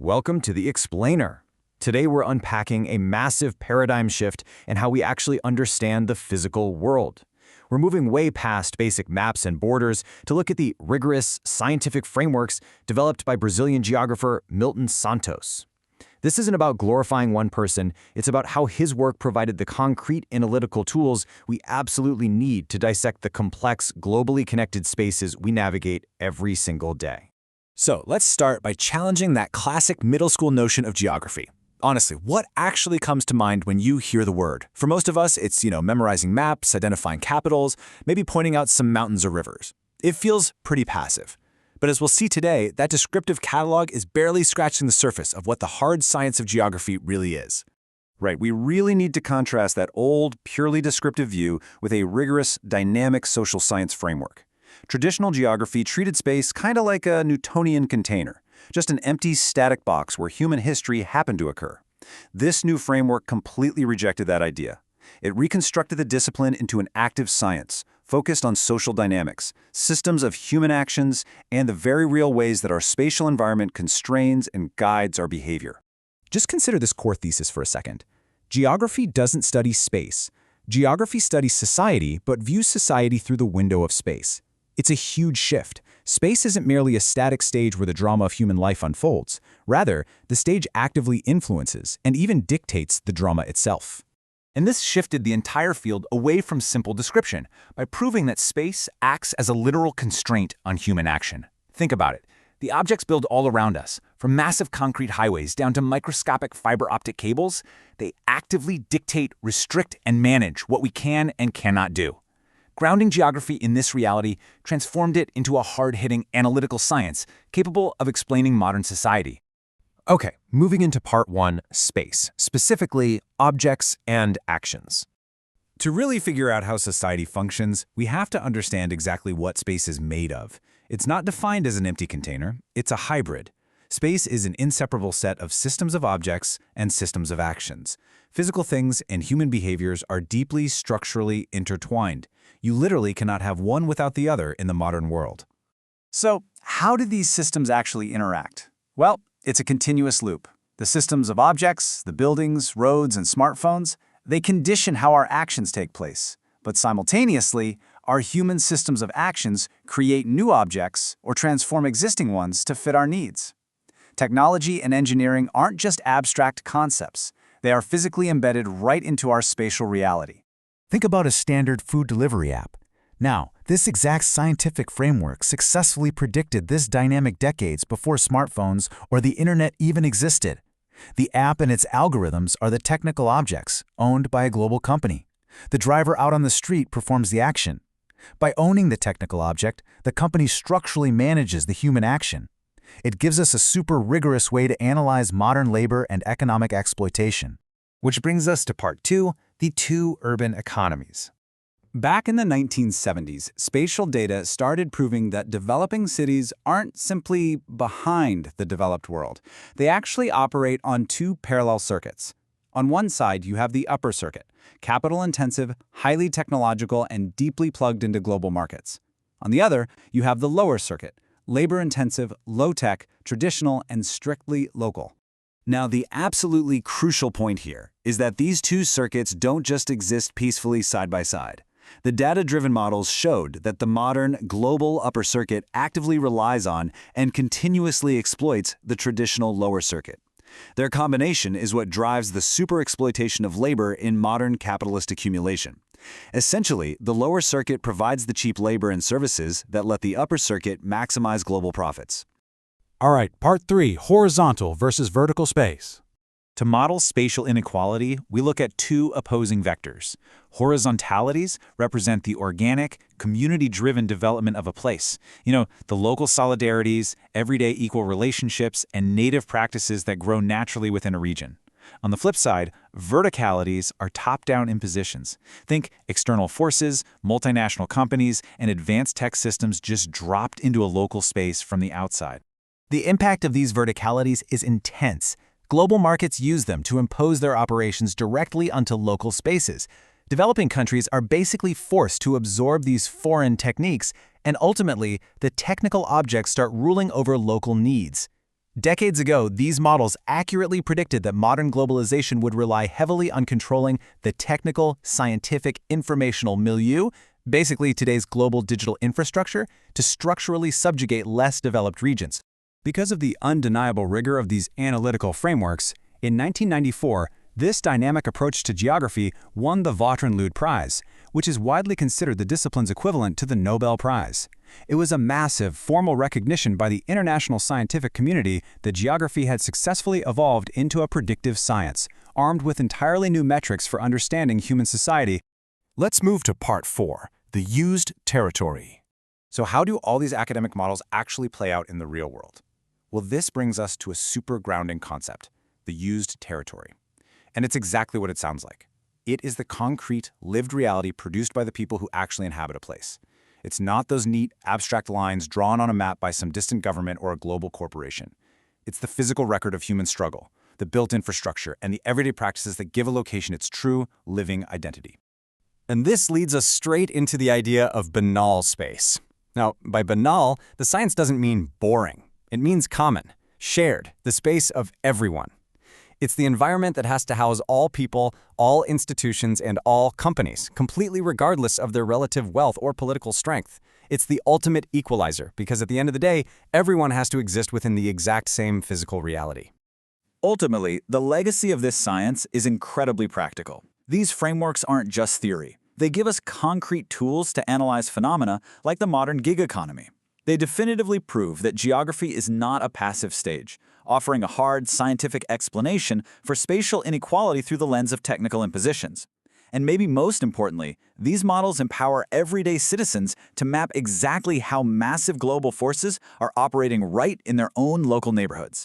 Welcome to The Explainer. Today we're unpacking a massive paradigm shift in how we actually understand the physical world. We're moving way past basic maps and borders to look at the rigorous, scientific frameworks developed by Brazilian geographer Milton Santos. This isn't about glorifying one person, it's about how his work provided the concrete analytical tools we absolutely need to dissect the complex, globally connected spaces we navigate every single day. So let's start by challenging that classic middle school notion of geography. Honestly, what actually comes to mind when you hear the word? For most of us, it's, memorizing maps, identifying capitals, maybe pointing out some mountains or rivers. It feels pretty passive. But as we'll see today, that descriptive catalog is barely scratching the surface of what the hard science of geography really is. Right, we really need to contrast that old, purely descriptive view with a rigorous, dynamic social science framework. Traditional geography treated space kind of like a Newtonian container, just an empty, static box where human history happened to occur. This new framework completely rejected that idea. It reconstructed the discipline into an active science, focused on social dynamics, systems of human actions, and the very real ways that our spatial environment constrains and guides our behavior. Just consider this core thesis for a second. Geography doesn't study space. Geography studies society, but views society through the window of space. It's a huge shift. Space isn't merely a static stage where the drama of human life unfolds. Rather, the stage actively influences and even dictates the drama itself. And this shifted the entire field away from simple description by proving that space acts as a literal constraint on human action. Think about it. The objects built all around us, from massive concrete highways down to microscopic fiber optic cables, they actively dictate, restrict, and manage what we can and cannot do. Grounding geography in this reality transformed it into a hard-hitting analytical science capable of explaining modern society. Okay, moving into part one, space, specifically objects and actions. To really figure out how society functions, we have to understand exactly what space is made of. It's not defined as an empty container, it's a hybrid. Space is an inseparable set of systems of objects and systems of actions. Physical things and human behaviors are deeply structurally intertwined. You literally cannot have one without the other in the modern world. So, how do these systems actually interact? Well, it's a continuous loop. The systems of objects, the buildings, roads, and smartphones, they condition how our actions take place. But simultaneously, our human systems of actions create new objects or transform existing ones to fit our needs. Technology and engineering aren't just abstract concepts. They are physically embedded right into our spatial reality. Think about a standard food delivery app. Now, this exact scientific framework successfully predicted this dynamic decades before smartphones or the internet even existed. The app and its algorithms are the technical objects owned by a global company. The driver out on the street performs the action. By owning the technical object, the company structurally manages the human action. It gives us a super rigorous way to analyze modern labor and economic exploitation. Which brings us to part two, the two urban economies. Back in the 1970s, spatial data started proving that developing cities aren't simply behind the developed world. They actually operate on two parallel circuits. On one side, you have the upper circuit, capital-intensive, highly technological, and deeply plugged into global markets. On the other, you have the lower circuit, labor-intensive, low-tech, traditional, and strictly local. Now, the absolutely crucial point here is that these two circuits don't just exist peacefully side by side. The data-driven models showed that the modern, global upper circuit actively relies on and continuously exploits the traditional lower circuit. Their combination is what drives the super-exploitation of labor in modern capitalist accumulation. Essentially, the lower circuit provides the cheap labor and services that let the upper circuit maximize global profits. All right, part three, horizontal versus vertical space. To model spatial inequality, we look at two opposing vectors. Horizontalities represent the organic, community-driven development of a place. The local solidarities, everyday equal relationships, and native practices that grow naturally within a region. On the flip side, verticalities are top-down impositions. Think external forces, multinational companies, and advanced tech systems just dropped into a local space from the outside. The impact of these verticalities is intense. Global markets use them to impose their operations directly onto local spaces. Developing countries are basically forced to absorb these foreign techniques, and ultimately, the technical objects start ruling over local needs. Decades ago, these models accurately predicted that modern globalization would rely heavily on controlling the technical, scientific, informational milieu, basically today's global digital infrastructure, to structurally subjugate less developed regions. Because of the undeniable rigor of these analytical frameworks, in 1994, this dynamic approach to geography won the Vautrin-Lud Prize, which is widely considered the discipline's equivalent to the Nobel Prize. It was a massive, formal recognition by the international scientific community that geography had successfully evolved into a predictive science, armed with entirely new metrics for understanding human society. Let's move to part 4, the used territory. So how do all these academic models actually play out in the real world? Well, this brings us to a super grounding concept, the used territory. And it's exactly what it sounds like. It is the concrete, lived reality produced by the people who actually inhabit a place. It's not those neat, abstract lines drawn on a map by some distant government or a global corporation. It's the physical record of human struggle, the built infrastructure, and the everyday practices that give a location its true, living identity. And this leads us straight into the idea of banal space. Now, by banal, the science doesn't mean boring. It means common, shared, the space of everyone. It's the environment that has to house all people, all institutions, and all companies, completely regardless of their relative wealth or political strength. It's the ultimate equalizer, because at the end of the day, everyone has to exist within the exact same physical reality. Ultimately, the legacy of this science is incredibly practical. These frameworks aren't just theory. They give us concrete tools to analyze phenomena like the modern gig economy. They definitively prove that geography is not a passive stage, offering a hard scientific explanation for spatial inequality through the lens of technical impositions. And maybe most importantly, these models empower everyday citizens to map exactly how massive global forces are operating right in their own local neighborhoods.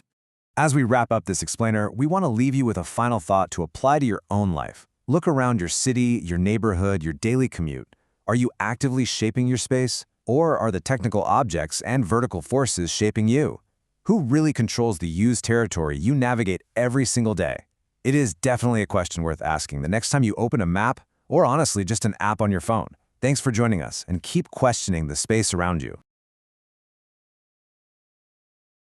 As we wrap up this explainer, we want to leave you with a final thought to apply to your own life. Look around your city, your neighborhood, your daily commute. Are you actively shaping your space? Or are the technical objects and vertical forces shaping you? Who really controls the used territory you navigate every single day? It is definitely a question worth asking the next time you open a map, or honestly just an app on your phone. Thanks for joining us, and keep questioning the space around you.